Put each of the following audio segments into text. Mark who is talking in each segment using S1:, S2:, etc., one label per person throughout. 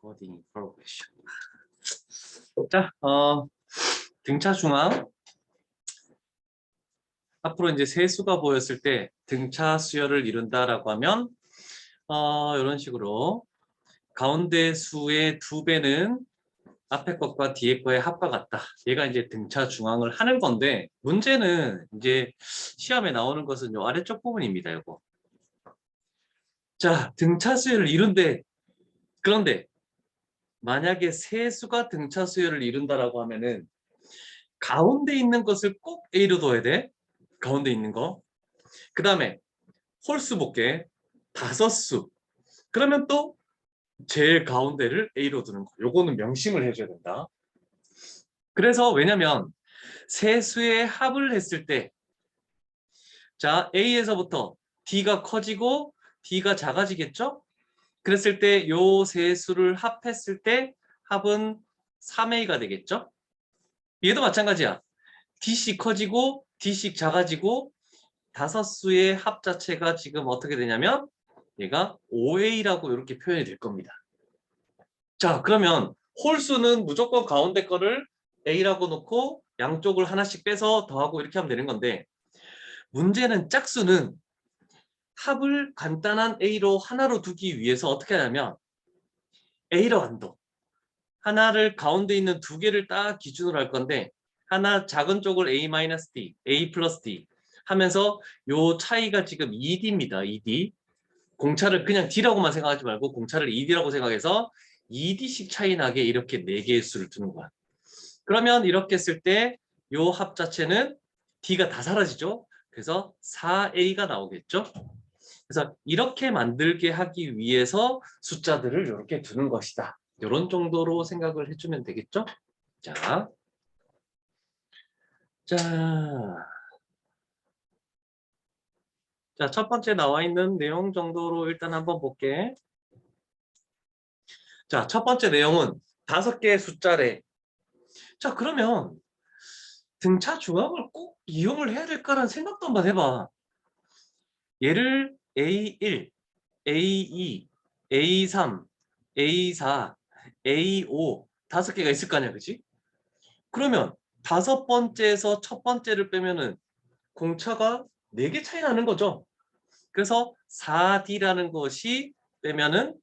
S1: Coding Progression. 자, 등차 중앙. 앞으로 이제 세수가 보였을 때 등차 수열을 이룬다라고 하면 이런 식으로 가운데 수의 2배는 앞에 것과 뒤에 거의 합과 같다. 얘가 이제 등차 중앙을 하는 건데, 문제는 이제 시험에 나오는 것은 요 아래쪽 부분입니다. 요거. 자, 등차 수열을 이룬데, 그런데 만약에 세수가 등차 수열을 이룬다라고 하면은 가운데 있는 것을 꼭 A로 둬야 돼. 가운데 있는 거. 그 다음에 홀수 볼게. 5수. 그러면 또 제일 가운데를 A로 두는 거. 요거는 명심을 해줘야 된다. 그래서 왜냐면 세수의 합을 했을 때, 자, A에서부터 D가 커지고 D가 작아지겠죠? 그랬을 때 요 세수를 합했을 때 합은 3A가 되겠죠? 얘도 마찬가지야. D씩 커지고 D씩 작아지고 5수의 합 자체가 지금 어떻게 되냐면 얘가 5A라고 이렇게 표현이 될 겁니다. 자, 그러면 홀수는 무조건 가운데 거를 A라고 놓고 양쪽을 하나씩 빼서 더하고 이렇게 하면 되는 건데, 문제는 짝수는 합을 간단한 A로 하나로 두기 위해서 어떻게 하냐면 A로 안 둬. 하나를 가운데 있는 2개를 딱 기준으로 할 건데, 하나 작은 쪽을 A-D, A 플러스 D 하면서 요 차이가 지금 2D입니다. 2D. 공차를 그냥 D라고만 생각하지 말고 공차를 2D라고 생각해서 2D씩 차이 나게 이렇게 4개의 수를 두는 거야. 그러면 이렇게 했을 때 요 합 자체는 D가 다 사라지죠. 그래서 4A가 나오겠죠. 그래서 이렇게 만들게 하기 위해서 숫자들을 이렇게 두는 것이다. 이런 정도로 생각을 해주면 되겠죠. 자, 첫 번째 나와 있는 내용 정도로 일단 한번 볼게. 자, 첫 번째 내용은 5개의 숫자래. 자, 그러면 등차 중앙을 꼭 이용을 해야 될까라는 생각도 한번 해봐. 얘를 A1, A2, A3, A4, A5 5개가 있을 거 아니야, 그치? 그러면 5번째에서 첫 번째를 빼면은 공차가 4개 차이 나는 거죠. 그래서 4D라는 것이 빼면은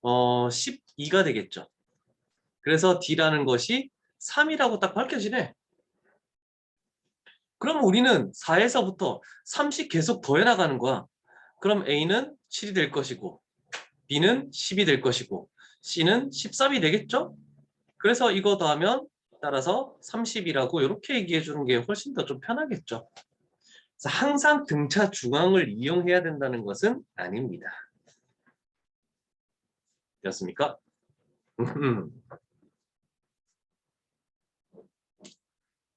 S1: 12가 되겠죠. 그래서 D라는 것이 3이라고 딱 밝혀지네. 그럼 우리는 4에서부터 3씩 계속 더해 나가는 거야. 그럼 A는 7이 될 것이고 B는 10이 될 것이고 C는 13이 되겠죠? 그래서 이거 더하면 따라서 30이라고 이렇게 얘기해 주는 게 훨씬 더 좀 편하겠죠. 그래서 항상 등차 중앙을 이용해야 된다는 것은 아닙니다. 되었습니까?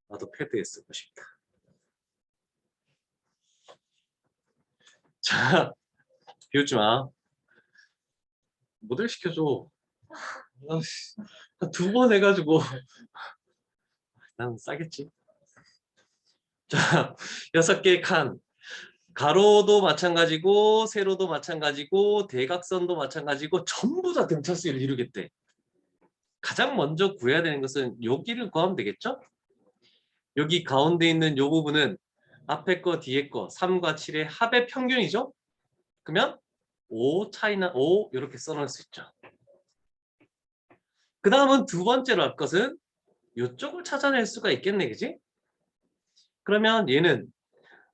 S1: 나도 패드에 쓰고 싶다. 자, 비웃지 마. 모델 시켜줘. 한 2번 해가지고 난 싸겠지. 자, 6개의 칸. 가로도 마찬가지고 세로도 마찬가지고 대각선도 마찬가지고 전부 다 등차수를 이루겠대. 가장 먼저 구해야 되는 것은 여기를 구하면 되겠죠? 여기 가운데 있는 요 부분은 앞에 거 뒤에 거 3과 7의 합의 평균이죠? 그러면 5 차이나 5 이렇게 써놓을 수 있죠. 그 다음은 두 번째로 할 것은 이쪽을 찾아낼 수가 있겠네, 그지? 그러면 얘는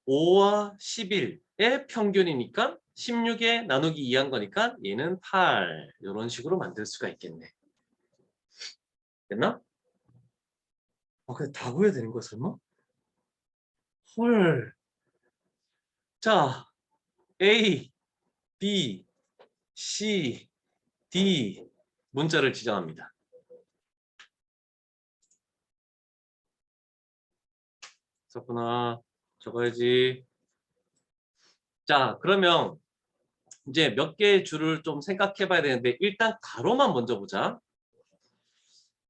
S1: 5와 11의 평균이니까 16에 나누기 2한 거니까 얘는 8 이런 식으로 만들 수가 있겠네. 됐나? 근데 다 구해야 되는 거야 설마? 헐. 자, A, B, C, D 문자를 지정합니다. 썼구나. 적어야지. 자, 그러면 이제 몇 개의 줄을 좀 생각해 봐야 되는데 일단 가로만 먼저 보자.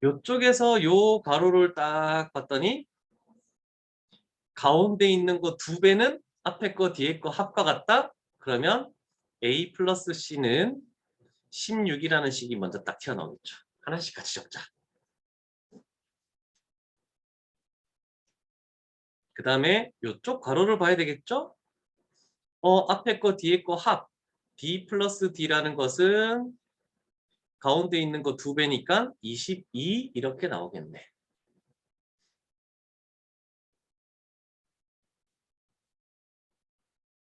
S1: 이쪽에서 요 가로를 딱 봤더니 가운데 있는 거 2배는 앞에 거 뒤에 거 합과 같다? 그러면 A 플러스 C는 16이라는 식이 먼저 딱 튀어나오겠죠. 하나씩 같이 적자. 그 다음에 이쪽 괄호를 봐야 되겠죠? 앞에 거 뒤에 거 합. D 플러스 D라는 것은 가운데 있는 거 2배니까 22 이렇게 나오겠네.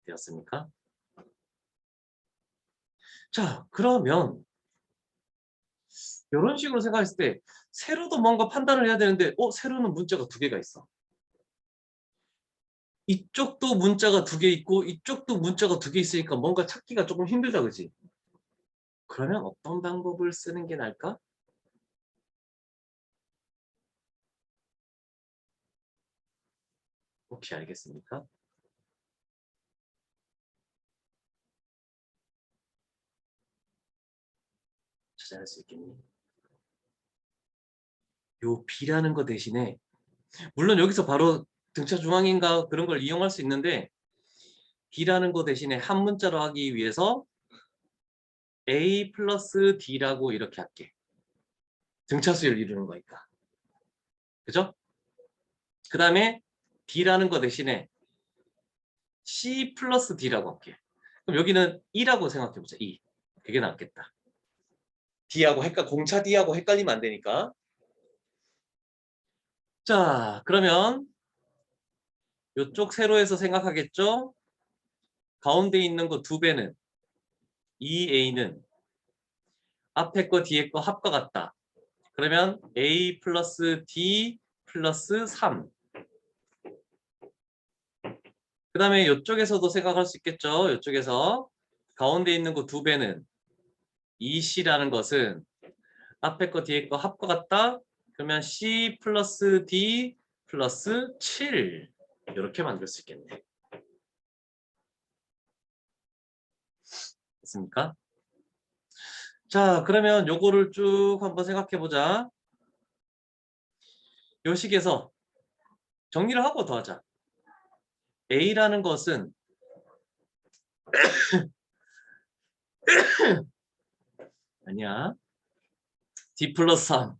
S1: 되었습니까? 자, 그러면 이런 식으로 생각했을 때 세로도 뭔가 판단을 해야 되는데 세로는 문자가 2개가 있어. 이쪽도 문자가 2개 있고 이쪽도 문자가 2개 있으니까 뭔가 찾기가 조금 힘들다, 그지? 그러면 어떤 방법을 쓰는 게 나을까? 혹시 알겠습니까? 찾아낼 수 있겠니? 요 B라는 거 대신에 물론 여기서 바로 등차 중앙인가 그런 걸 이용할 수 있는데 B라는 거 대신에 한 문자로 하기 위해서 A 플러스 D라고 이렇게 할게. 등차수열 이루는 거니까. 그죠? 그 다음에 D라는 거 대신에 C 플러스 D라고 할게. 그럼 여기는 2라고 생각해보자. 2. 그게 낫겠다. D하고 공차 D하고 헷갈리면 안 되니까. 자, 그러면 이쪽 세로에서 생각하겠죠? 가운데 있는 거 2배는 2A는 앞에 거 뒤에 거 합과 같다. 그러면 A 플러스 D 플러스 3. 그 다음에 이쪽에서도 생각할 수 있겠죠. 이쪽에서 가운데 있는 거 2배는 2C라는 것은 앞에 거 뒤에 거 합과 같다. 그러면 C 플러스 D 플러스 7 이렇게 만들 수 있겠네. 됐습니까? 자, 그러면 요거를 쭉 한번 생각해 보자. 요 식에서 정리를 하고 더하자. A라는 것은 아니야. D 플러스 3.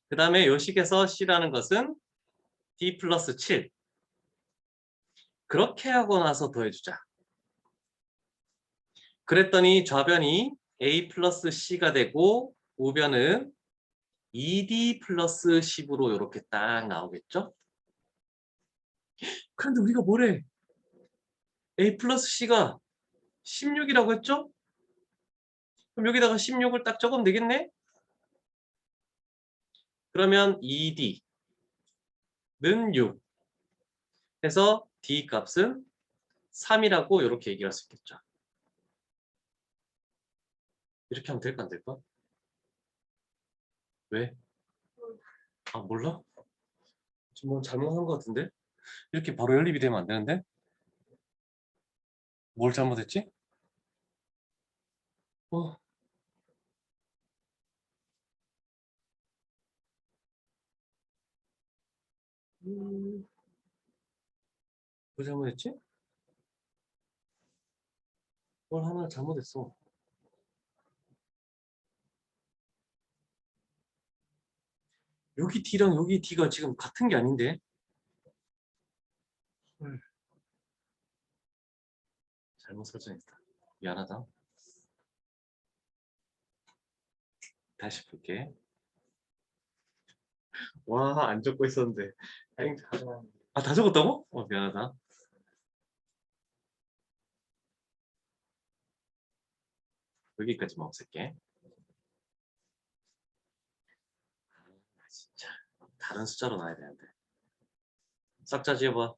S1: 그 다음에 요 식에서 C라는 것은 D 플러스 7. 그렇게 하고 나서 더해주자. 그랬더니 좌변이 A 플러스 C가 되고 우변은 2D 플러스 10으로 이렇게 딱 나오겠죠? 그런데 우리가 뭐래? A 플러스 C가 16이라고 했죠? 그럼 여기다가 16을 딱 적으면 되겠네? 그러면 2D는 6 해서 D 값은 3이라고 이렇게 얘기할 수 있겠죠. 이렇게 하면 될까 안 될까? 왜? 아 몰라? 지금 뭐 잘못한 것 같은데? 이렇게 바로 연립이 되면 안 되는데? 뭘 잘못했지? 어, 뭘 잘못했지? 뭘 하나 잘못했어. 여기 D랑 여기 D가 지금 같은 게 아닌데? 헐, 잘못 설정했다. 미안하다. 다시 볼게. 와, 안 적고 있었는데. 아, 다 적었다고? 미안하다. 여기까지만 없앨게. 진짜 다른 숫자로 놔야 되는데. 싹자 지어봐.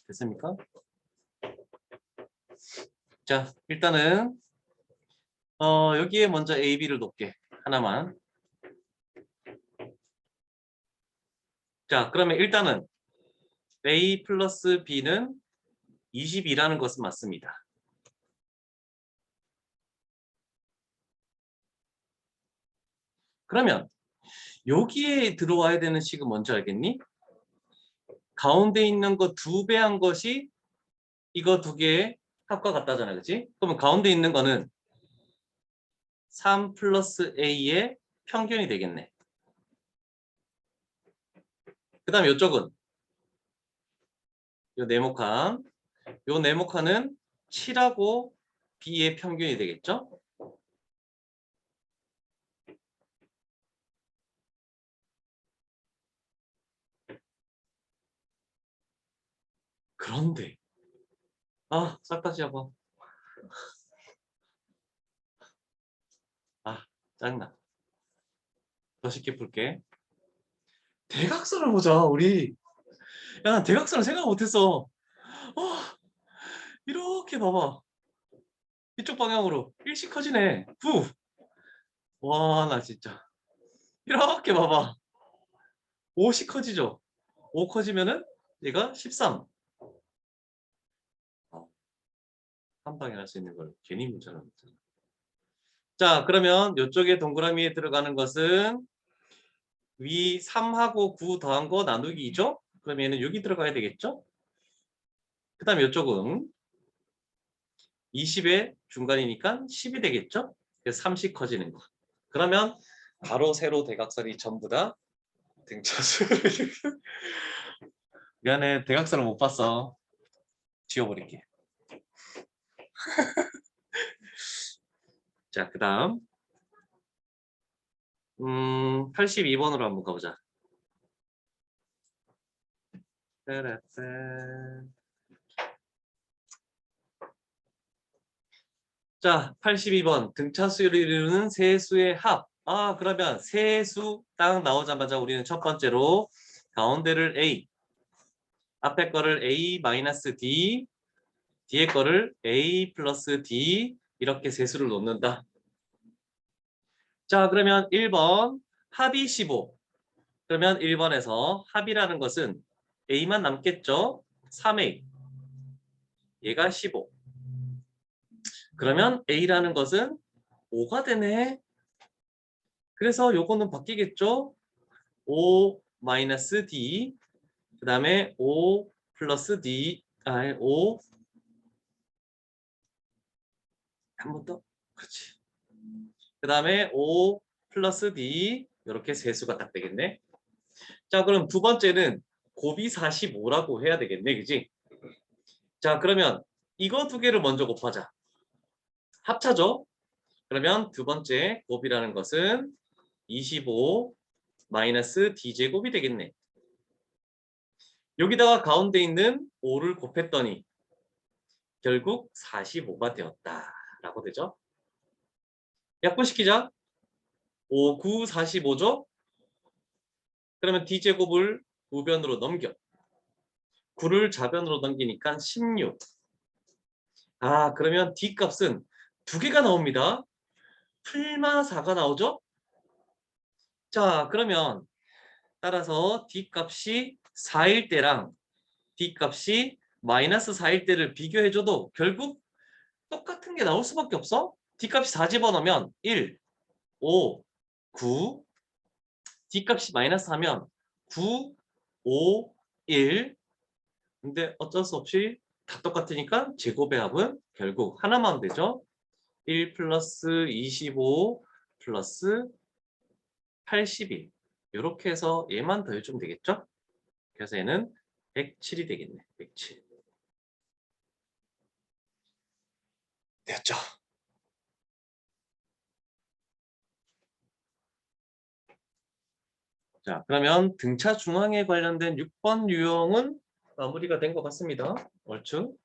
S1: 됐습니까? 자, 일단은 여기에 먼저 A, B를 놓을게. 하나만. 자, 그러면 일단은 A 플러스 B는 22라는 것은 맞습니다. 그러면 여기에 들어와야 되는 식은 뭔지 알겠니? 가운데 있는 거 2배 한 것이 이거 2개의 합과 같다잖아, 그치? 그러면 가운데 있는 거는 3 플러스 A의 평균이 되겠네. 그 다음에 이쪽은 요 네모칸, 요 네모칸은 7하고 B의 평균이 되겠죠? 그런데 싹 다 지워봐. 짜증나. 더 쉽게 풀게. 대각선을 보자, 우리. 야, 난 대각선을 생각 못했어. 이렇게 봐봐. 이쪽 방향으로 일씩 커지네. 9. 와, 나 진짜. 이렇게 봐봐. 5씩 커지죠? 5 커지면은 얘가 13. 한 방에 할 수 있는 걸 괜히 문자로 냈잖아. 자, 그러면 이쪽에 동그라미에 들어가는 것은 위 3하고 9 더한 거 나누기 2죠? 그럼 얘는 여기 들어가야 되겠죠? 그 다음에 이쪽은 20의 중간이니까 10이 되겠죠? 그래서 30 커지는 거. 그러면 가로, 세로, 대각선이 전부 다 등차수. 미안해, 대각선을 못 봤어. 지워버릴게. 자, 그 다음 82번으로 한번 가보자. 자, 82번 등차수를 이루는 세 수의 합. 그러면 세 수 딱 나오자마자 우리는 첫 번째로 가운데를 A, 앞에 거를 A-D, 뒤에 거를 A 플러스 D 이렇게 세 수를 놓는다. 자, 그러면 1번 합이 15. 그러면 1번에서 합이라는 것은 A만 남겠죠? 3A. 얘가 15. 그러면 A라는 것은 5가 되네. 그래서 요거는 바뀌겠죠? 5 마이너스 D 그 다음에 5 플러스 D 5 한 번 더. 그렇지. 그 다음에 5 플러스 D 이렇게 세수가 딱 되겠네. 자, 그럼 두 번째는 곱이 45라고 해야 되겠네. 그지? 자, 그러면 이거 두 개를 먼저 곱하자. 합차죠? 그러면 두 번째 곱이라는 것은 25 마이너스 D제곱이 되겠네. 여기다가 가운데 있는 5를 곱했더니 결국 45가 되었다라고 되죠. 약분시키자. 5, 9, 45죠? 그러면 D제곱을 우변으로 넘겨. 9를 좌변으로 넘기니까 16. 그러면 D값은 두 개가 나옵니다. 풀마 4가 나오죠? 자, 그러면 따라서 D값이 4일 때랑 D값이 마이너스 4일 때를 비교해줘도 결국 똑같은 게 나올 수밖에 없어. D값이 4 집어넣으면 1, 5, 9. D값이 마이너스 하면 9, 5, 1. 근데 어쩔 수 없이 다 똑같으니까 제곱의 합은 결국 하나만 하면 되죠. 1 플러스 25 플러스 81. 이렇게 해서 얘만 더해주면 되겠죠? 그래서 얘는 107이 되겠네. 107. 됐죠? 자, 그러면 등차 중앙에 관련된 6번 유형은 마무리가 된 것 같습니다. 얼추.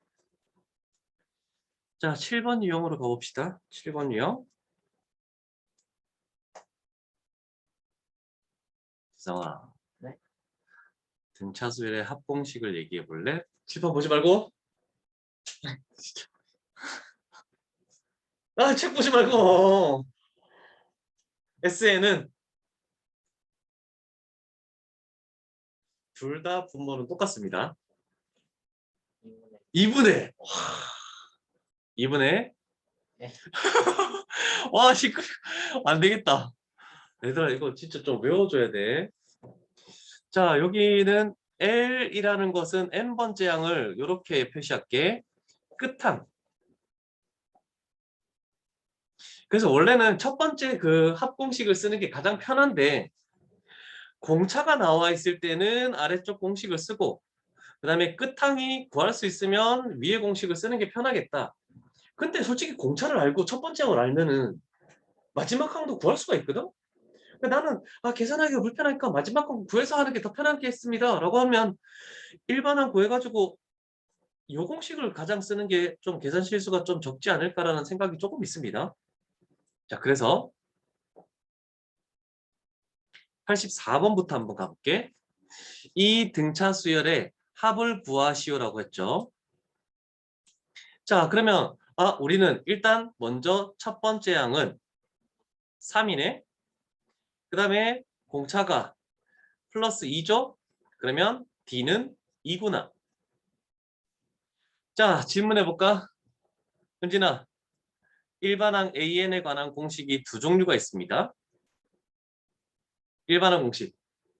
S1: 자, 7번 유형으로 가봅시다. 7번 유형. 지성아,
S2: 네?
S1: 등차수열의 합공식을 얘기해 볼래? 7번 보지 말고. 책 보지 말고. SN은 둘 다 분모는 똑같습니다. 2분의 2분의
S2: 네.
S1: 와, 시끄러. 안 되겠다. 얘들아 이거 진짜 좀 외워줘야 돼. 자, 여기는 L이라는 것은 n번째 항을 이렇게 표시할게. 끝항. 그래서 원래는 첫 번째 그 합공식을 쓰는 게 가장 편한데 공차가 나와 있을 때는 아래쪽 공식을 쓰고 그다음에 끝항이 구할 수 있으면 위에 공식을 쓰는 게 편하겠다. 근데 솔직히 공차를 알고 첫 번째 항을 알면은 마지막 항도 구할 수가 있거든? 근데 나는 계산하기가 불편하니까 마지막 항 구해서 하는 게 더 편하겠습니다 라고 하면 일반 항 구해가지고 요 공식을 가장 쓰는 게 좀 계산 실수가 좀 적지 않을까라는 생각이 조금 있습니다. 자, 그래서 84번부터 한번 가볼게. 이 등차 수열의 합을 구하시오라고 했죠. 자, 그러면 우리는 일단 먼저 첫 번째 항은 3이네. 그 다음에 공차가 플러스 2죠. 그러면 D는 2구나. 자, 질문해볼까? 현진아, 일반항 AN에 관한 공식이 두 종류가 있습니다. 일반항 공식.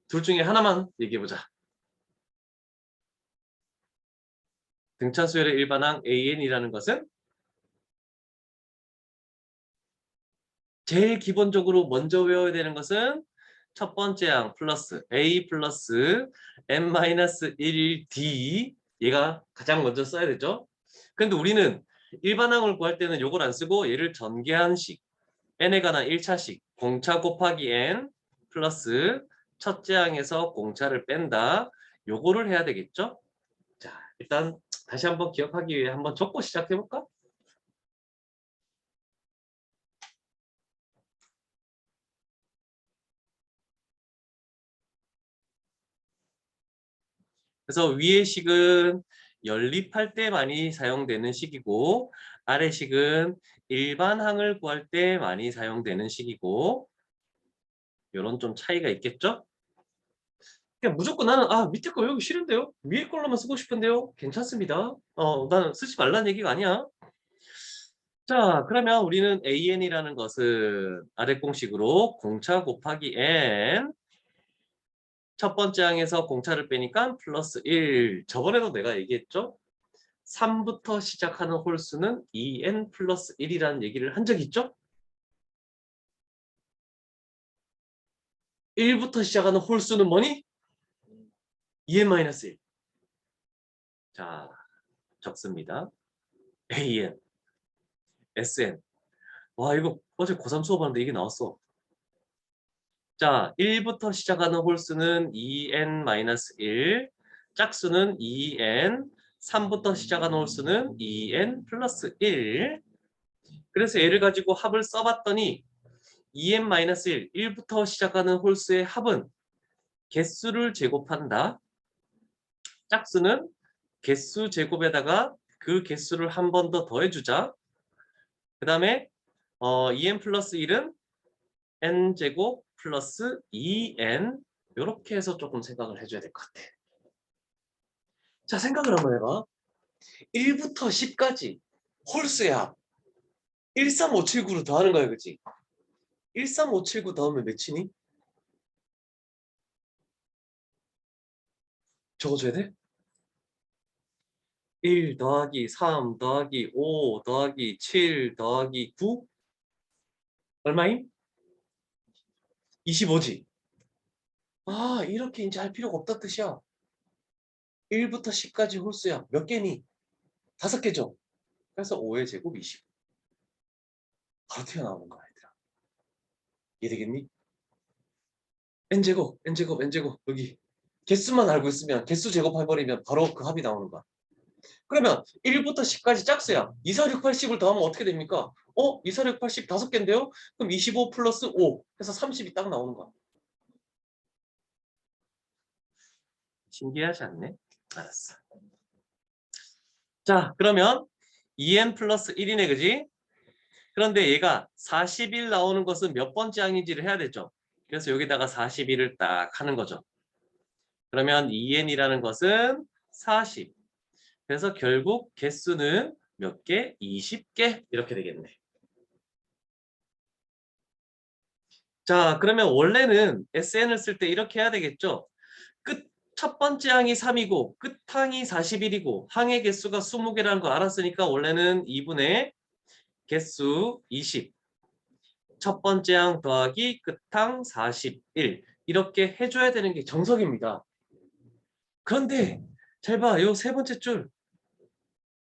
S1: 둘 중에 하나만 얘기해보자. 등차 수열의 일반항 AN이라는 것은 제일 기본적으로 먼저 외워야 되는 것은 첫 번째 항 플러스 A 플러스 n-1D 얘가 가장 먼저 써야 되죠. 근데 우리는 일반항을 구할 때는 요걸 안 쓰고 얘를 전개한식 n에 관한 1차식 공차 곱하기 n 플러스 첫째 항에서 공차를 뺀다. 요거를 해야 되겠죠. 자, 일단 다시 한번 기억하기 위해 한번 적고 시작해볼까? 그래서 위의 식은 연립할 때 많이 사용되는 식이고 아래 식은 일반항을 구할 때 많이 사용되는 식이고 이런 좀 차이가 있겠죠? 그냥 무조건 나는 밑에 거 외우기 싫은데요? 위에 걸로만 쓰고 싶은데요? 괜찮습니다. 나는 쓰지 말라는 얘기가 아니야. 자, 그러면 우리는 AN이라는 것은 아래 공식으로 공차 곱하기 N 첫 번째 항에서 공차를 빼니까 플러스 1 저번에도 내가 얘기했죠? 3부터 시작하는 홀수는 2n 플러스 1이라는 얘기를 한 적 있죠? 1부터 시작하는 홀수는 뭐니? 2n-1. 자, 적습니다. an, sn. 와, 이거 어제 고3 수업하는데 이게 나왔어. 자, 1부터 시작하는 홀수는 2n-1, 짝수는 2n, 3부터 시작하는 홀수는 2n 플러스 1. 그래서 얘를 가지고 합을 써봤더니 2n-1, 1부터 시작하는 홀수의 합은 개수를 제곱한다. 짝수는 개수 제곱에다가 그 개수를 한 번 더 더해주자. 그 다음에 2n 플러스 1은 n제곱 플러스 2n 이렇게 해서 조금 생각을 해줘야 될 것 같아. 자, 생각을 한번 해봐. 1부터 10까지 홀수의 합 13579로 더하는 거야, 그치? 13579 더하면 몇이니? 적어줘야 돼? 1 더하기 3 더하기 5 더하기 7 더하기 9 얼마임? 25지. 이렇게 이제 할 필요가 없다 뜻이야. 1부터 10까지 홀수야. 몇 개니? 5개죠. 그래서 5의 제곱 20. 바로 튀어나오는 거야, 얘들아. 이해되겠니? n제곱, n제곱, n제곱 여기 개수만 알고 있으면 개수 제곱해버리면 바로 그 합이 나오는 거야. 그러면 1부터 10까지 짝수야. 2, 4, 6, 8, 10을 더하면 어떻게 됩니까? 2, 4, 6, 8, 10 5개인데요? 그럼 25 플러스 5 해서 30이 딱 나오는 거야. 신기하지 않네? 알았어. 자, 그러면 2n 플러스 1이네, 그지? 그런데 얘가 41 나오는 것은 몇 번째 항인지를 해야 되죠. 그래서 여기다가 41을 딱 하는 거죠. 그러면 2n이라는 것은 40. 그래서 결국 개수는 몇 개? 20개 이렇게 되겠네. 자, 그러면 원래는 SN을 쓸 때 이렇게 해야 되겠죠? 첫 번째 항이 3이고 끝항이 41이고 항의 개수가 20개라는 거 알았으니까 원래는 2분의 개수 20. 첫 번째 항 더하기 끝항 41. 이렇게 해줘야 되는 게 정석입니다. 그런데 잘 봐. 요 세 번째 줄.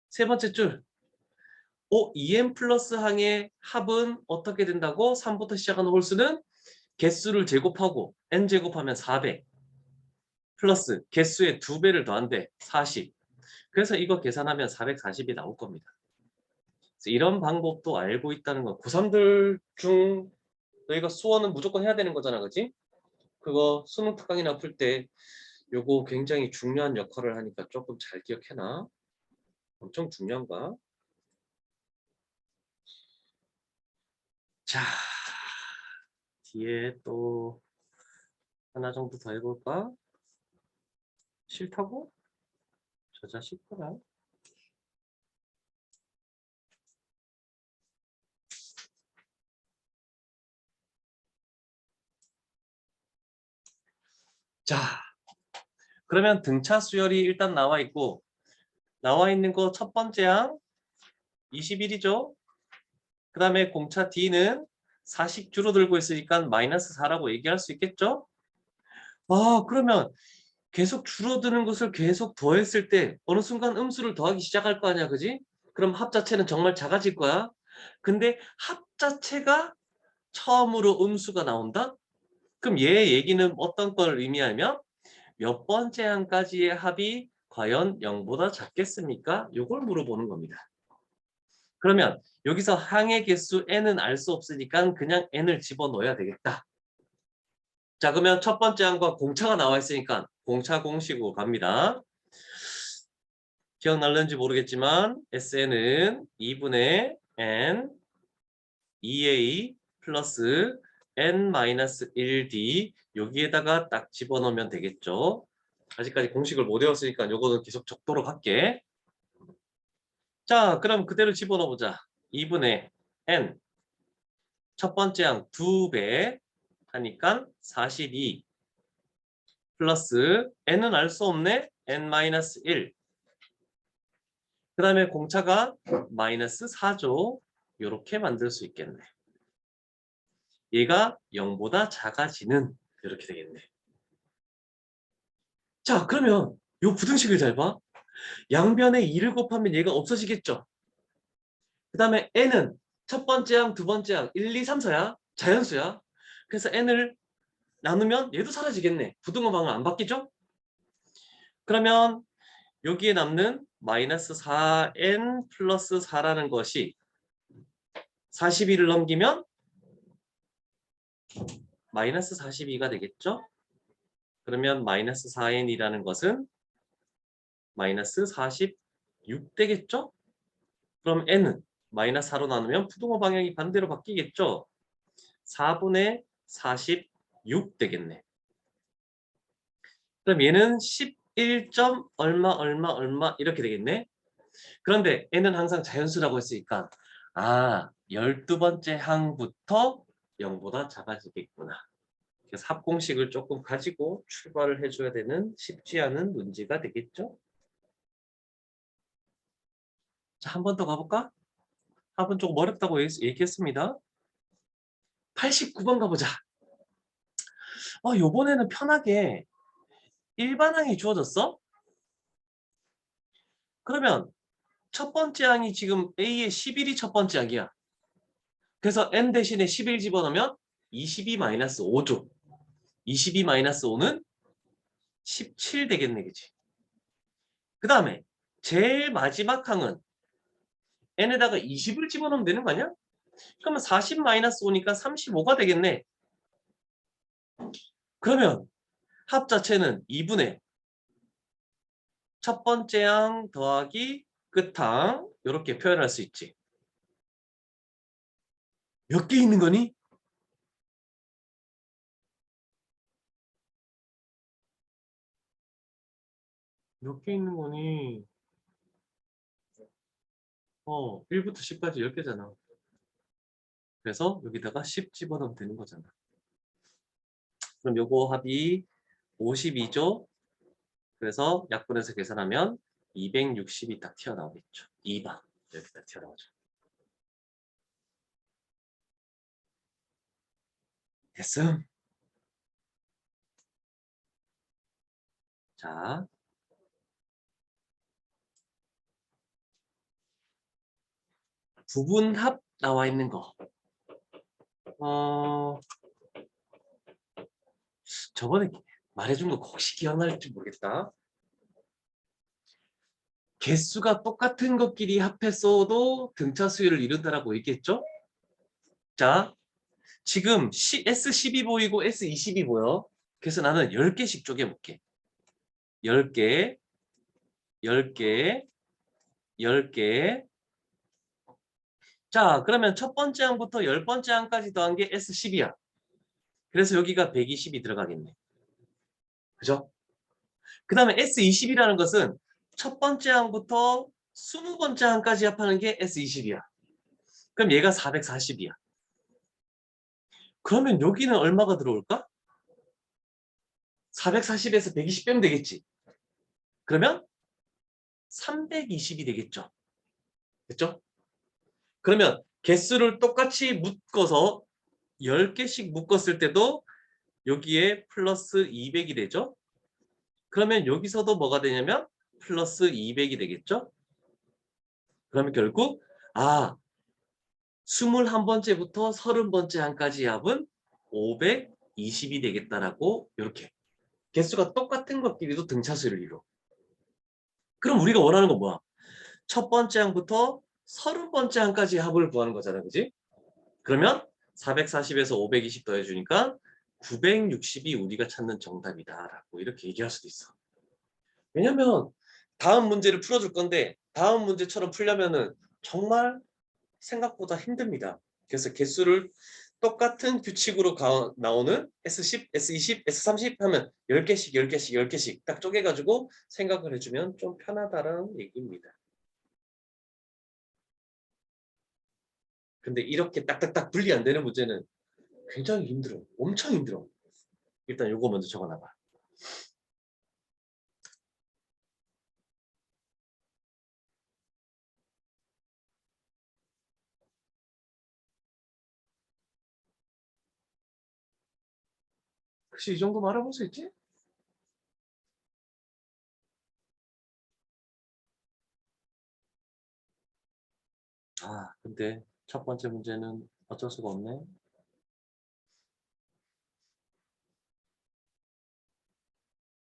S1: 세 번째 줄. 2n 플러스 항의 합은 어떻게 된다고? 3부터 시작하는 홀수는 개수를 제곱하고 n 제곱하면 400 플러스 개수의 2배를 더한대 40. 그래서 이거 계산하면 440이 나올 겁니다. 그래서 이런 방법도 알고 있다는 건 고3들 중 너희가 수원은 무조건 해야 되는 거잖아, 그지? 그거 수능 특강이나 풀 때 요거 굉장히 중요한 역할을 하니까 조금 잘 기억해놔. 엄청 중요한가? 자, 뒤에 또 하나 정도 더 해볼까? 싫다고? 저 자식들아. 자, 그러면 등차 수열이 일단 나와 있고 나와 있는 거 첫 번째 항 21이죠. 그 다음에 공차 D는 40 줄어들고 있으니까 마이너스 4라고 얘기할 수 있겠죠? 그러면 계속 줄어드는 것을 계속 더했을 때 어느 순간 음수를 더하기 시작할 거 아니야, 그지? 그럼 합 자체는 정말 작아질 거야. 근데 합 자체가 처음으로 음수가 나온다? 그럼 얘 얘기는 어떤 걸 의미하면 몇 번째 항까지의 합이 과연 0보다 작겠습니까? 이걸 물어보는 겁니다. 그러면 여기서 항의 개수 n은 알 수 없으니까 그냥 n을 집어넣어야 되겠다. 자, 그러면 첫 번째 항과 공차가 나와 있으니까 공차 공식으로 갑니다. 기억날는지 모르겠지만 SN은 2분의 n 2a 플러스 n-1d 여기에다가 딱 집어넣으면 되겠죠. 아직까지 공식을 못 외웠으니까 요거는 계속 적도록 할게. 자, 그럼 그대로 집어넣어보자. 2분의 n 첫 번째 항 2배 하니까 42 플러스 n은 알 수 없네. n-1 그 다음에 공차가 마이너스 4죠. 이렇게 만들 수 있겠네. 얘가 0보다 작아지는 이렇게 되겠네. 자, 그러면 요 부등식을 잘 봐. 양변에 2를 곱하면 얘가 없어지겠죠. 그 다음에 n은 첫 번째 항, 두 번째 항, 1, 2, 3, 4야. 자연수야. 그래서 n을 나누면 얘도 사라지겠네. 부등호방은 안 바뀌죠? 그러면 여기에 남는 마이너스 4n 플러스 4라는 것이 42를 넘기면 마이너스 42가 되겠죠? 그러면 마이너스 4n이라는 것은 마이너스 46 되겠죠? 그럼 n은 마이너스 4로 나누면 부등호 방향이 반대로 바뀌겠죠? 4분의 46 되겠네. 그럼 얘는 11점 얼마 얼마 얼마 이렇게 되겠네. 그런데 n은 항상 자연수라고 했으니까 12번째 항부터 0보다 작아지겠구나. 그래서 합공식을 조금 가지고 출발을 해줘야 되는 쉽지 않은 문제가 되겠죠. 자, 한 번 더 가볼까? 합은 조금 어렵다고 얘기했습니다. 89번 가보자. 요번에는 편하게 일반항이 주어졌어? 그러면 첫 번째 항이 지금 A의 11이 첫 번째 항이야. 그래서 N 대신에 11 집어넣으면 22-5죠. 22-5는 17 되겠네, 그치? 그 다음에 제일 마지막 항은 N에다가 20을 집어넣으면 되는 거 아니야? 그러면 40-5니까 35가 되겠네. 그러면 합 자체는 2분의 첫 번째 항 더하기 끝항 이렇게 표현할 수 있지. 몇 개 있는 거니? 몇 개 있는 거니? 1부터 10까지 10개잖아. 그래서 여기다가 10 집어넣으면 되는 거잖아. 그럼 요거 합이 52죠. 그래서 약분해서 계산하면 260이 딱 튀어나오겠죠. 2번 여기 딱 튀어나오죠. 됐음. 자, 부분합 나와 있는 거. 저번에 말해준 거 혹시 기억날지 모르겠다. 개수가 똑같은 것끼리 합했어도 등차 수열을 이룬다라고 얘기했죠? 자, 지금 S12 보이고 S20이 보여. 그래서 나는 10개씩 쪼개볼게. 10개, 10개, 10개. 자, 그러면 첫 번째 항부터 10번째 항까지 더한 게 S10이야. 그래서 여기가 120이 들어가겠네. 그죠? 그 다음에 S20이라는 것은 첫 번째 항부터 20번째 항까지 합하는 게 S20이야. 그럼 얘가 440이야. 그러면 여기는 얼마가 들어올까? 440에서 120 빼면 되겠지. 그러면 320이 되겠죠. 됐죠? 그러면 개수를 똑같이 묶어서 10개씩 묶었을 때도 여기에 플러스 200이 되죠. 그러면 여기서도 뭐가 되냐면 플러스 200이 되겠죠. 그러면 결국 21번째부터 30번째 항까지 합은 520이 되겠다라고 이렇게 개수가 똑같은 것끼리도 등차수를 이뤄. 그럼 우리가 원하는 건 뭐야? 첫 번째 항부터 30번째 항까지 합을 구하는 거잖아. 그지? 그러면 440에서 520 더해주니까 960이 우리가 찾는 정답이다라고 이렇게 얘기할 수도 있어. 왜냐면 다음 문제를 풀어줄 건데 다음 문제처럼 풀려면은 정말 생각보다 힘듭니다. 그래서 개수를 똑같은 규칙으로 나오는 S10, S20, S30 하면 10개씩, 10개씩, 10개씩 딱 쪼개가지고 생각을 해주면 좀 편하다라는 얘기입니다. 근데 이렇게 딱딱딱 분리 안 되는 문제는 굉장히 힘들어. 엄청 힘들어. 일단 요거 먼저 적어놔봐. 혹시 이 정도 알아볼 수 있지? 근데 첫 번째 문제는 어쩔 수가 없네.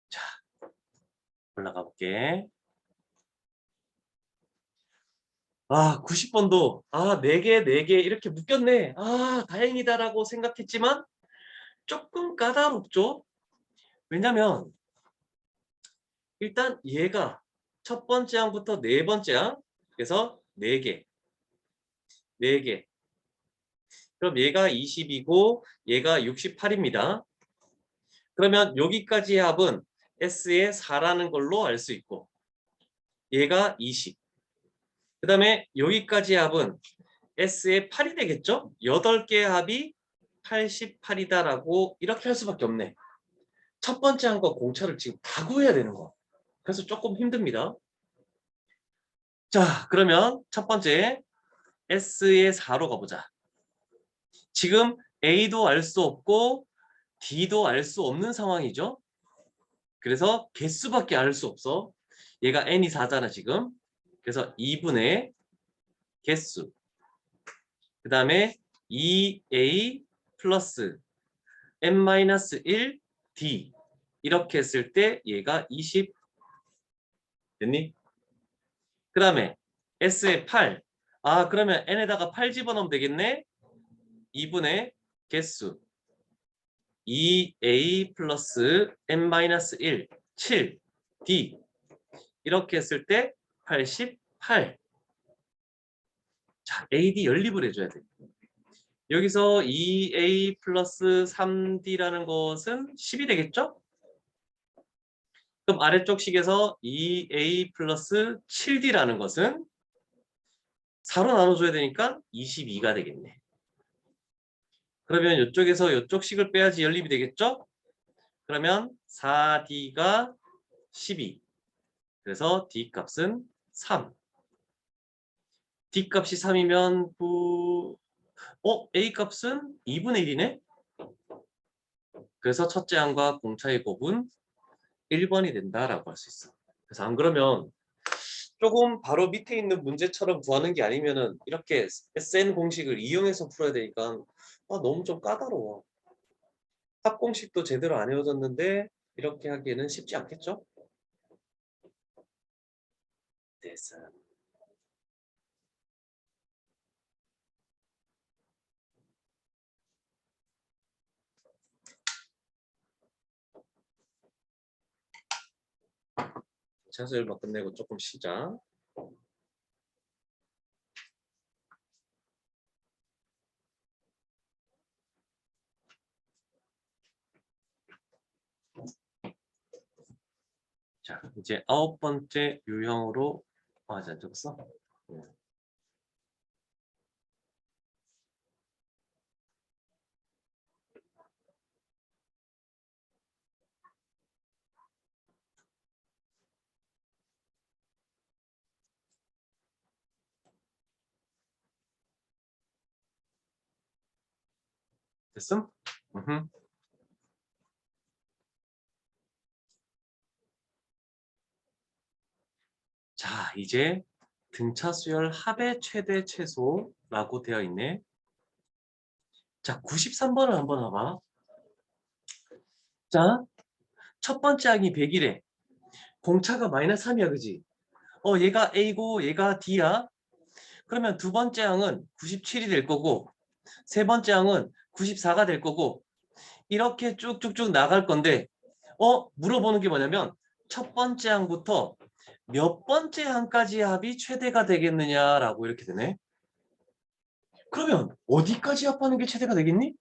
S1: 자, 올라가 볼게. 90번도 4개, 4개 이렇게 묶였네. 다행이다라고 생각했지만 조금 까다롭죠? 왜냐면 일단 얘가 첫 번째 항부터 네 번째 항, 그래서 4개, 4개. 그럼 얘가 20이고 얘가 68입니다. 그러면 여기까지의 합은 S의 4라는 걸로 알 수 있고 얘가 20. 그 다음에 여기까지의 합은 S의 8이 되겠죠? 8개의 합이 88이다라고 이렇게 할 수밖에 없네. 첫 번째 항과 공차를 지금 다 구해야 되는 거. 그래서 조금 힘듭니다. 자, 그러면 첫 번째 S의 4로 가보자. 지금 A도 알 수 없고 D도 알 수 없는 상황이죠. 그래서 개수밖에 알 수 없어. 얘가 N이 4잖아 지금. 그래서 2분의 개수. 그 다음에 2A 플러스 N-1 D 이렇게 했을 때 얘가 20 됐니? 그 다음에 S의 8. 그러면 N에다가 8 집어넣으면 되겠네. 2분의 개수 2A 플러스 N-1 7 D 이렇게 했을 때 88. 자, AD 연립을 해줘야 돼. 여기서 2A 플러스 3D라는 것은 10이 되겠죠? 그럼 아래쪽 식에서 2A 플러스 7D라는 것은 4로 나눠줘야 되니까 22가 되겠네. 그러면 이쪽에서 이쪽 식을 빼야지 연립이 되겠죠? 그러면 4D가 12. 그래서 D 값은 3. D 값이 3이면 A 값은 2분의 1이네? 그래서 첫째 항과 공차의 곱은 1번이 된다라고 할 수 있어. 그래서 안 그러면 조금 바로 밑에 있는 문제처럼 구하는 게 아니면은 이렇게 SN 공식을 이용해서 풀어야 되니까 너무 좀 까다로워. 합 공식도 제대로 안 외워졌는데 이렇게 하기에는 쉽지 않겠죠? 됐어. 자수열만 끝내고 조금 쉬자. 자, 이제 9번째 유형으로 아직 안 적었어? 네. 됐음? 으흠. 자, 이제 등차 수열 합의 최대 최소라고 되어 있네. 자, 93번을 한번 봐봐. 자, 첫 번째 항이 100이래. 공차가 마이너스 3이야, 그지? 얘가 A고 얘가 D야. 그러면 두 번째 항은 97이 될 거고 세 번째 항은 94가 될 거고 이렇게 쭉쭉쭉 나갈 건데 물어보는 게 뭐냐면 첫 번째 항부터 몇 번째 항까지 합이 최대가 되겠느냐라고 이렇게 되네. 그러면 어디까지 합하는 게 최대가 되겠니?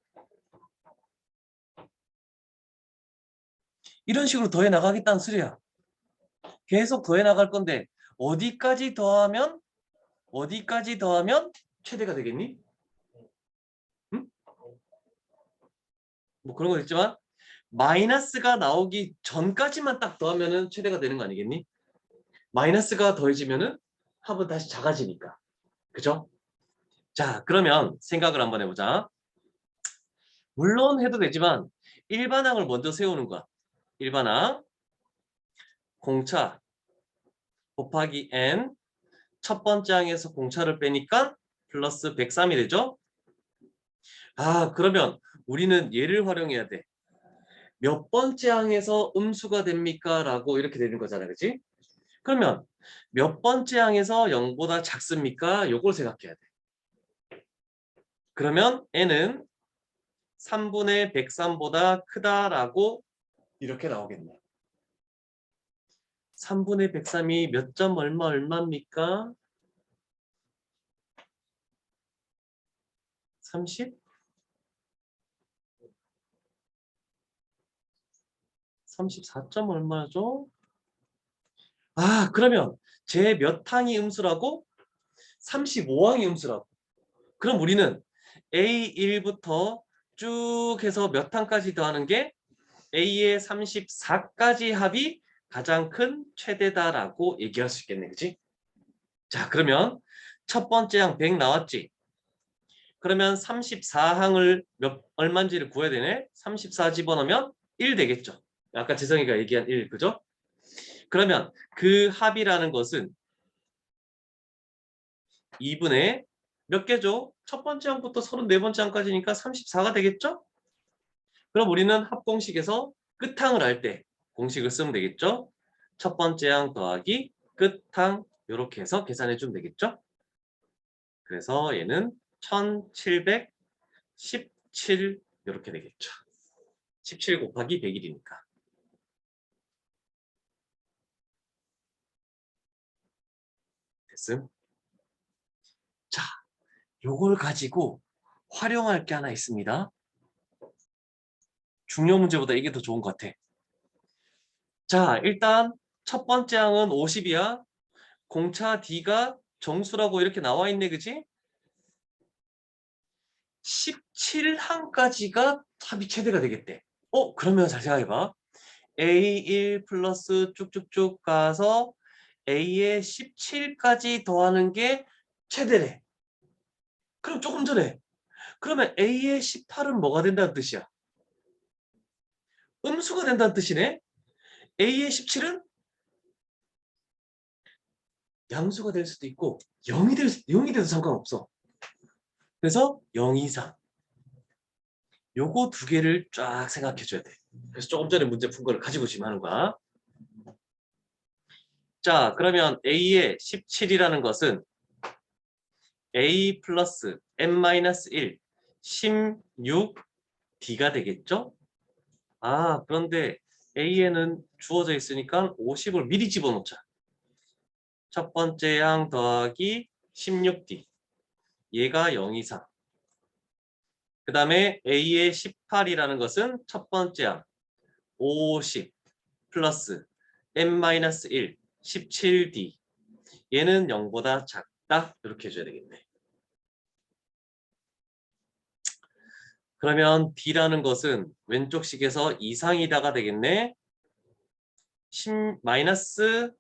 S1: 이런 식으로 더해 나가겠다는 소리야. 계속 더해 나갈 건데 어디까지 더하면 최대가 되겠니? 응? 뭐 그런 거 있지만 마이너스가 나오기 전까지만 딱 더하면은 최대가 되는 거 아니겠니? 마이너스가 더해지면은 합은 다시 작아지니까. 그죠? 자, 그러면 생각을 한번 해보자. 물론 해도 되지만 일반항을 먼저 세우는 거야. 일반항 공차 곱하기 n 첫 번째 항에서 공차를 빼니까 플러스 103이 되죠? 그러면 우리는 얘를 활용해야 돼. 몇 번째 항에서 음수가 됩니까? 라고 이렇게 되는 거잖아. 그치? 그러면 몇 번째 항에서 0보다 작습니까? 요걸 생각해야 돼. 그러면 n은 3분의 103보다 크다라고 이렇게 나오겠네. 3분의 103이 몇 점 얼마입니까? 30? 34점 얼마죠? 그러면 제 몇 항이 음수라고? 35항이 음수라고. 그럼 우리는 A1부터 쭉 해서 몇 항까지 더하는 게 A의 34까지 합이 가장 큰 최대다라고 얘기할 수 있겠네. 그치? 자, 그러면 첫 번째 항 100 나왔지? 그러면 34항을 얼마인지를 구해야 되네? 34 집어넣으면 1 되겠죠? 아까 재성이가 얘기한 1, 그죠? 그러면 그 합이라는 것은 2분의 몇 개죠? 첫 번째 항부터 34번째 항까지니까 34가 되겠죠? 그럼 우리는 합공식에서 끝항을 할 때 공식을 쓰면 되겠죠? 첫 번째 항 더하기 끝항 이렇게 해서 계산해 주면 되겠죠? 그래서 얘는 1717 이렇게 되겠죠. 17 곱하기 100일이니까. 됐음? 자, 요걸 가지고 활용할 게 하나 있습니다. 중요 문제보다 이게 더 좋은 것 같아. 자, 일단 첫 번째 항은 50이야. 공차 D가 정수라고 이렇게 나와 있네, 그지? 17항까지가 합이 최대가 되겠대. 그러면 잘 생각해봐. A1 플러스 쭉쭉쭉 가서 A의 17까지 더하는 게 최대래. 그럼 조금 전에 그러면 A의 18은 뭐가 된다는 뜻이야? 음수가 된다는 뜻이네. A의 17은 양수가 될 수도 있고 0이 돼도 상관없어. 그래서 0 이상. 요거 두 개를 쫙 생각해 줘야 돼. 그래서 조금 전에 문제 푼 거를 가지고 지금 하는 거야. 자, 그러면 A의 17이라는 것은 A 플러스 n-1 16D가 되겠죠? 아, 그런데 A에는 주어져 있으니까 50을 미리 집어넣자. 첫 번째 양 더하기 16D. 얘가 0 이상. 그 다음에 A의 18이라는 것은 첫 번째 양 50 플러스 n-1 17D. 얘는 0보다 작다. 이렇게 해줘야 되겠네. 그러면 D라는 것은 왼쪽 식에서 이상이다가 되겠네. 마이너스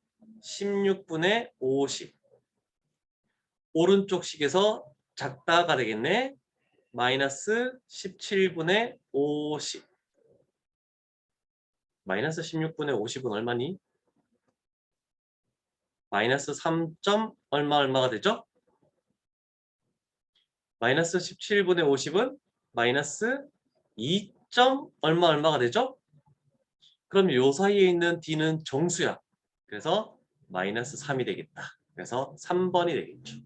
S1: 16분의 50. 오른쪽 식에서 작다가 되겠네. 마이너스 17분의 50. 마이너스 16분의 50은 얼마니? 마이너스 3. 얼마가 되죠? 마이너스 17분의 50은 마이너스 2. 얼마가 되죠? 그럼 요 사이에 있는 D는 정수야. 그래서 마이너스 3이 되겠다. 그래서 3번이 되겠죠.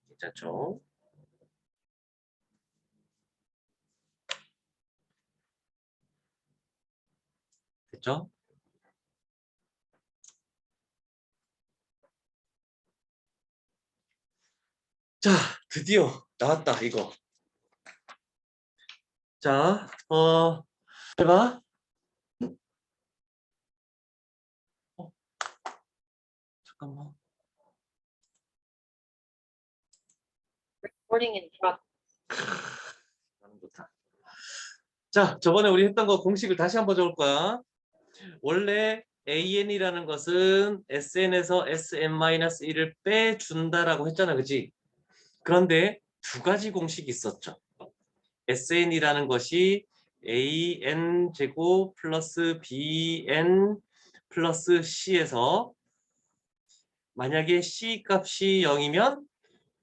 S1: 괜찮죠? 됐죠? 자, 드디어 나왔다, 이거. 자, 해봐. 잠깐만.
S2: Recording in progress.
S1: 나는 좋다. 자, 저번에 우리 했던 거 공식을 다시 한번 적을 거야. 원래 AN이라는 것은 SN에서 SN-1을 빼준다라고 했잖아, 그치? 그런데 두 가지 공식이 있었죠. SN이라는 것이 AN 제곱 플러스 BN 플러스 C에서 만약에 C 값이 0이면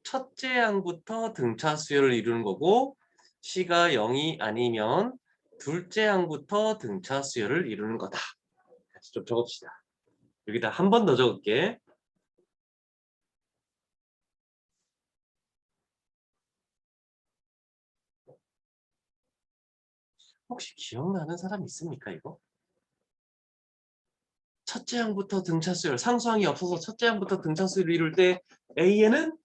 S1: 첫째 항부터 등차 수열을 이루는 거고 C가 0이 아니면 둘째 항부터 등차 수열을 이루는 거다. 같이 좀 적읍시다. 여기다 한 번 더 적을게. 혹시 기억나는 사람 있습니까, 이거? 첫째 항부터 등차 수열, 상수항이 없어서 첫째 항부터 등차 수열을 이룰 때 A에는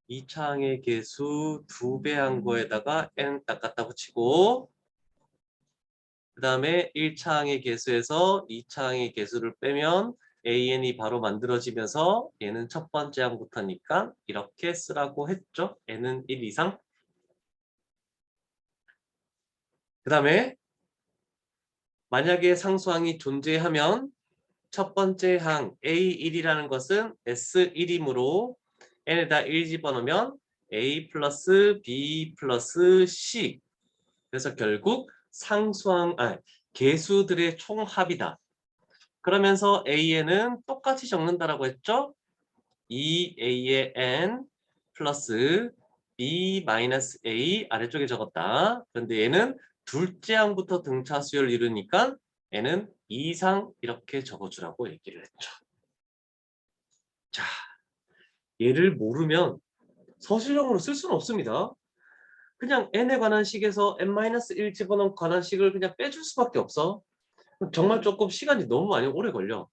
S1: 2차항의 개수 2배 한 거에다가 n 딱 갖다 붙이고 그 다음에 1차항의 개수에서 2차항의 개수를 빼면 AN이 바로 만들어지면서 얘는 첫 번째 항부터니까 이렇게 쓰라고 했죠. n은 1 이상. 그 다음에 만약에 상수항이 존재하면 첫 번째 항 A1이라는 것은 S1이므로 n에다 1 집어넣으면 A 플러스 B 플러스 C. 그래서 결국 개수들의 총합이다. 그러면서 AN은 똑같이 적는다라고 했죠? 2A의 N 플러스 B 마이너스 A 아래쪽에 적었다. 그런데 얘는 둘째 항부터 등차 수열을 이루니까 N은 2 이상 이렇게 적어주라고 얘기를 했죠. 자, 얘를 모르면 서술형으로 쓸 수는 없습니다. 그냥 n에 관한 식에서 n-1 집어넣은 관한 식을 그냥 빼줄 수밖에 없어. 정말 조금 시간이 너무 많이 오래 걸려.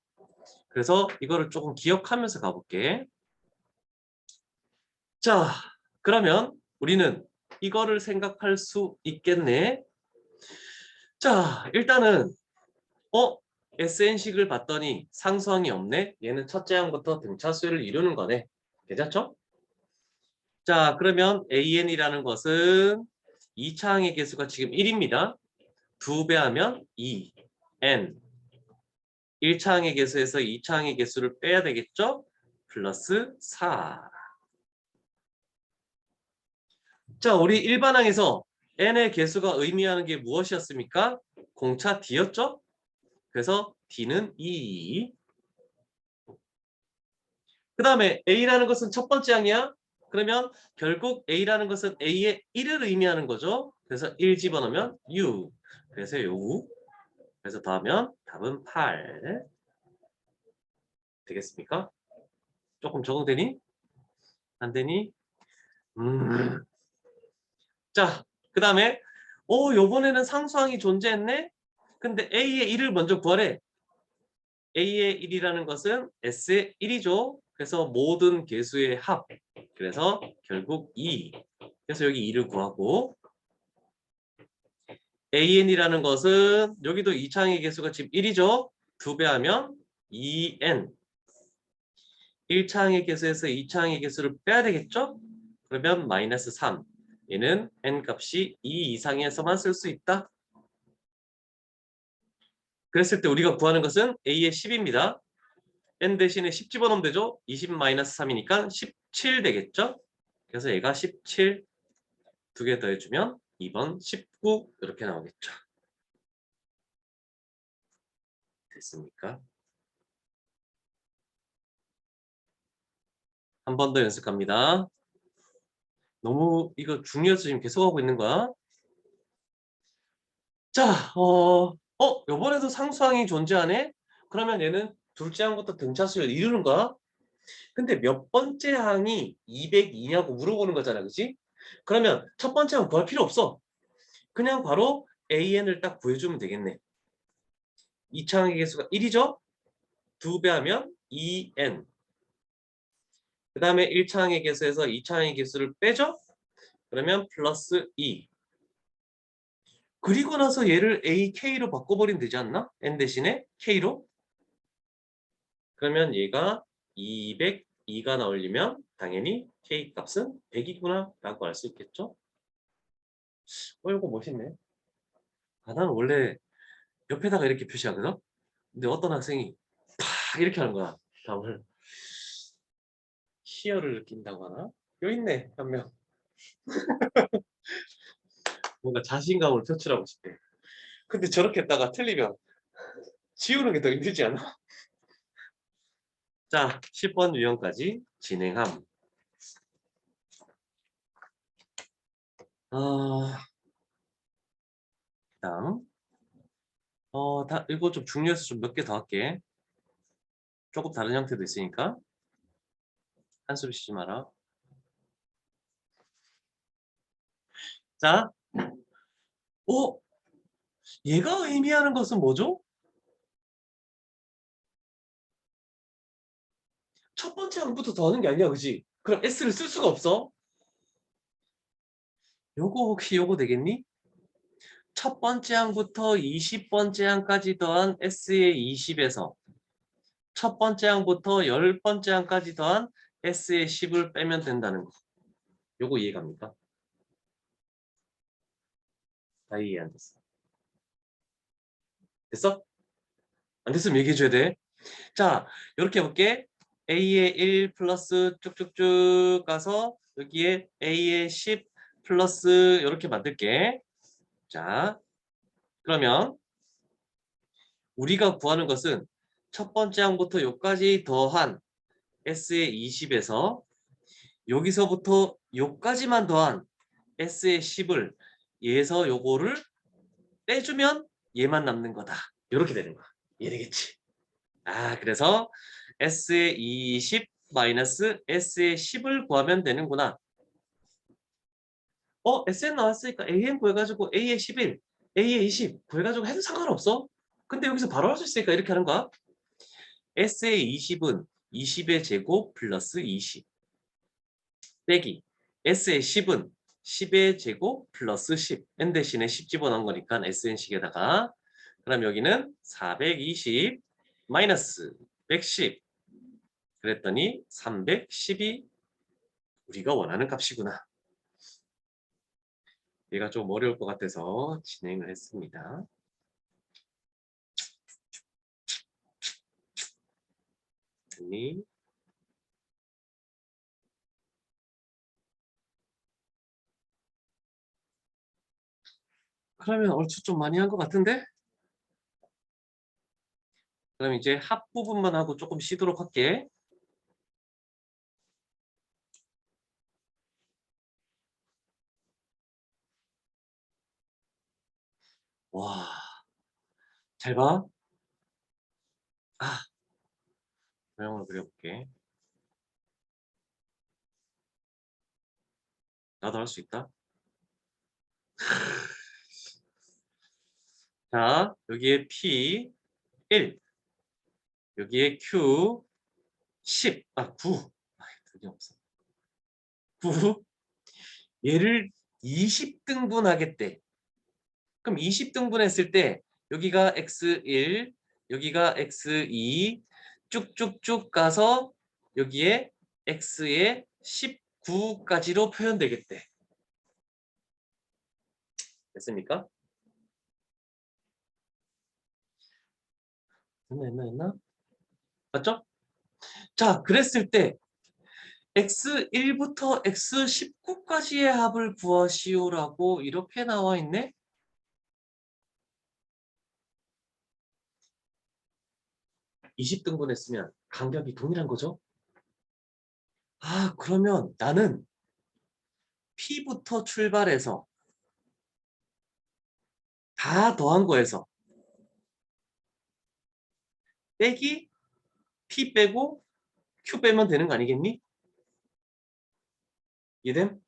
S1: 그래서 이거를 조금 기억하면서 가볼게. 자, 그러면 우리는 이거를 생각할 수 있겠네. 자, 일단은 SN식을 봤더니 상수항이 없네. 얘는 첫째 항부터 등차수열을 이루는 거네. 괜찮죠? 자, 그러면 AN이라는 것은 2차 항의 개수가 지금 1입니다. 2배 하면 2, N. 1차 항의 개수에서 2차 항의 개수를 빼야 되겠죠? 플러스 4. 자, 우리 일반항에서 n의 개수가 의미하는 게 무엇이었습니까? 공차 d였죠? 그래서 d는 2. 그 다음에 a라는 것은 첫 번째 항이야. 그러면 결국 a라는 것은 a의 1을 의미하는 거죠. 그래서 1 집어넣으면 6. 그래서 요. 그래서 더하면 답은 8. 되겠습니까? 조금 적응되니? 안 되니? 음. 자, 그 다음에 요번에는 상수항이 존재했네? 근데 A의 1을 먼저 구하래. A의 1이라는 것은 S의 1이죠. 그래서 모든 개수의 합. 그래서 결국 2. 그래서 여기 2를 구하고 AN이라는 것은 여기도 2차항의 개수가 지금 1이죠. 2배 하면 2N. 1차항의 개수에서 2차항의 개수를 빼야 되겠죠? 그러면 마이너스 3. 얘는 N 값이 2 이상에서만 쓸 수 있다. 그랬을 때 우리가 구하는 것은 A의 10입니다. N 대신에 10 집어넣으면 되죠? 20-3이니까 17 되겠죠? 그래서 얘가 17 두 개 더해주면 2번 19 이렇게 나오겠죠. 됐습니까? 한 번 더 연습합니다. 너무 이거 중요해서 지금 계속하고 있는 거야. 자, 요번에도 상수항이 존재하네? 그러면 얘는 둘째 항부터 등차수를 이루는 거야? 근데 몇 번째 항이 202냐고 물어보는 거잖아, 그치? 그러면 첫 번째 항 구할 필요 없어. 그냥 바로 AN을 딱 구해주면 되겠네. 2차 항의 개수가 1이죠? 2배 하면 2N. 그 다음에 1차 항의 개수에서 2차 항의 개수를 빼죠? 그러면 플러스 2. 그리고 나서 얘를 AK로 바꿔버리면 되지 않나? N 대신에 K로? 그러면 얘가 202가 나오려면 당연히 K 값은 100이구나 라고 알 수 있겠죠? 이거 멋있네. 나는 원래 옆에다가 이렇게 표시하거든? 근데 어떤 학생이 팍 이렇게 하는 거야. 답을. 희열을 느낀다고 하나? 여기 있네, 한 명. 뭔가 자신감을 표출하고 싶대. 근데 저렇게 했다가 틀리면 지우는 게 더 힘들지 않아? 자, 10번 유형까지 진행함. 다음. 이거 좀 중요해서 좀 몇 개 더 할게. 조금 다른 형태도 있으니까. 한숨 쉬지 마라. 자, 얘가 의미하는 것은 뭐죠? 첫 번째 항부터 더하는 게 아니야, 그지? 그럼 S를 쓸 수가 없어. 요거 혹시 요거 되겠니? 첫 번째 항부터 20번째 항까지 더한 S의 20에서 첫 번째 항부터 10번째 항까지 더한 S의 10을 빼면 된다는 거. 요거 이해갑니까? 다 이해 안 됐어. 됐어? 안 됐으면 얘기해줘야 돼. 자, 이렇게 해볼게. A의 1 플러스 쭉쭉쭉 가서 여기에 A의 10 플러스 이렇게 만들게. 자, 그러면 우리가 구하는 것은 첫 번째 항부터 여기까지 더한 S의 20에서 여기서부터 여기까지만 더한 S의 10을 얘에서 요거를 빼주면 얘만 남는 거다. 이렇게 되는 거야. 이해되겠지? 그래서 S의 20 마이너스 S의 10을 구하면 되는구나. SN 나왔으니까 AN 구해가지고 A의 11, A의 20 구해가지고 해도 상관없어. 근데 여기서 바로 할 수 있으니까 이렇게 하는 거야. S의 20은 20의 제곱 플러스 20 빼기 S의 10은 10의 제곱 플러스 10 N 대신에 10 집어넣은 거니까 SN식에다가 그럼 여기는 420 마이너스 110 그랬더니 310이 우리가 원하는 값이구나. 얘가 좀 어려울 것 같아서 진행을 했습니다. 됐니? 그러면 얼추 좀 많이 한 것 같은데? 그럼 이제 합 부분만 하고 조금 쉬도록 할게. 와, 잘 봐. 아, 모양을 그려볼게. 나도 할 수 있다. 자, 여기에 P 1, 여기에 Q 10, 9. 드디어 없어. 9. 얘를 20등분 하겠대. 그럼 20등분 했을 때 여기가 x1, 여기가 x2 쭉쭉쭉 가서 여기에 x의 19까지로 표현되겠대. 됐습니까? 됐나? 맞죠? 자, 그랬을 때 x1부터 x19까지의 합을 구하시오라고 이렇게 나와 있네? 20등분 했으면 간격이 동일한 거죠? 아, 그러면 나는 P부터 출발해서 다 더한 거에서 빼기 P 빼고 Q 빼면 되는 거 아니겠니? 이해됨?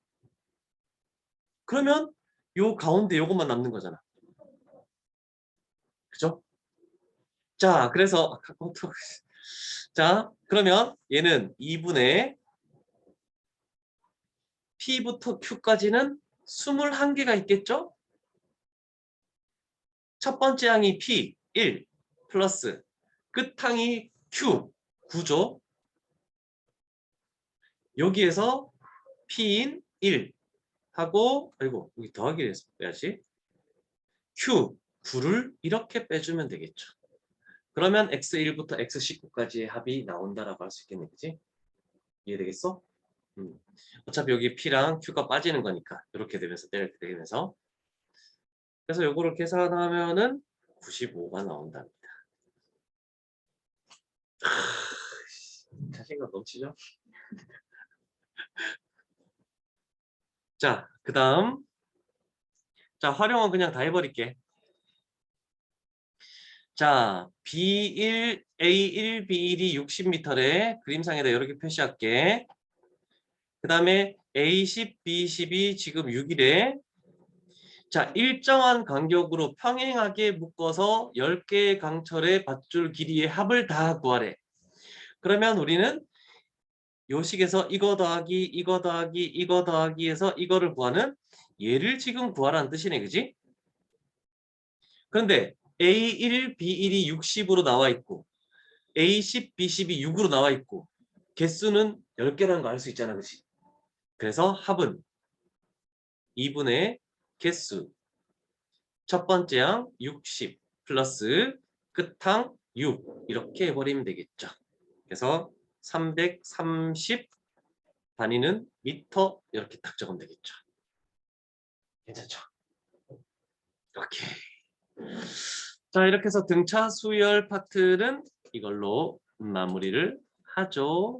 S1: 그러면 요 가운데 요것만 남는 거잖아. 그죠? 자, 그래서 자, 그러면 얘는 2분의 P부터 Q까지는 21개가 있겠죠? 첫 번째 항이 P 1 플러스 끝항이 Q 9죠. 여기에서 P인 1 하고 아이고 여기 더하기를 해야지. Q 9를 이렇게 빼주면 되겠죠. 그러면 x1부터 x19까지의 합이 나온다라고 할 수 있겠네, 그치? 이해되겠어? 어차피 여기 P랑 Q가 빠지는 거니까 이렇게 되면서 이렇게 되면서 그래서 요거를 계산하면은 95가 나온답니다. 자신감 넘치죠? 자, 그 다음 자 활용은 그냥 다 해버릴게. 자, B1, A1, B1이 60m래. 그림상에다 이렇게 표시할게. 그 다음에 A10, B10이 지금 6이래. 자, 일정한 간격으로 평행하게 묶어서 10개의 강철의 밧줄 길이의 합을 다 구하래. 그러면 우리는 요 식에서 이거 더하기, 이거 더하기, 이거 더하기 해서 이거를 구하는 얘를 지금 구하라는 뜻이네, 그지? 그런데 A1, B1이 60으로 나와 있고 A10, B10이 6으로 나와 있고 개수는 10개라는 거 알 수 있잖아, 그치? 그래서 합은 2분의 개수 첫 번째 항 60 플러스 끝항 6 이렇게 해버리면 되겠죠. 그래서 330 단위는 미터 이렇게 딱 적으면 되겠죠. 괜찮죠? 오케이. 자, 이렇게 해서 등차 수열 파트는 이걸로 마무리를 하죠.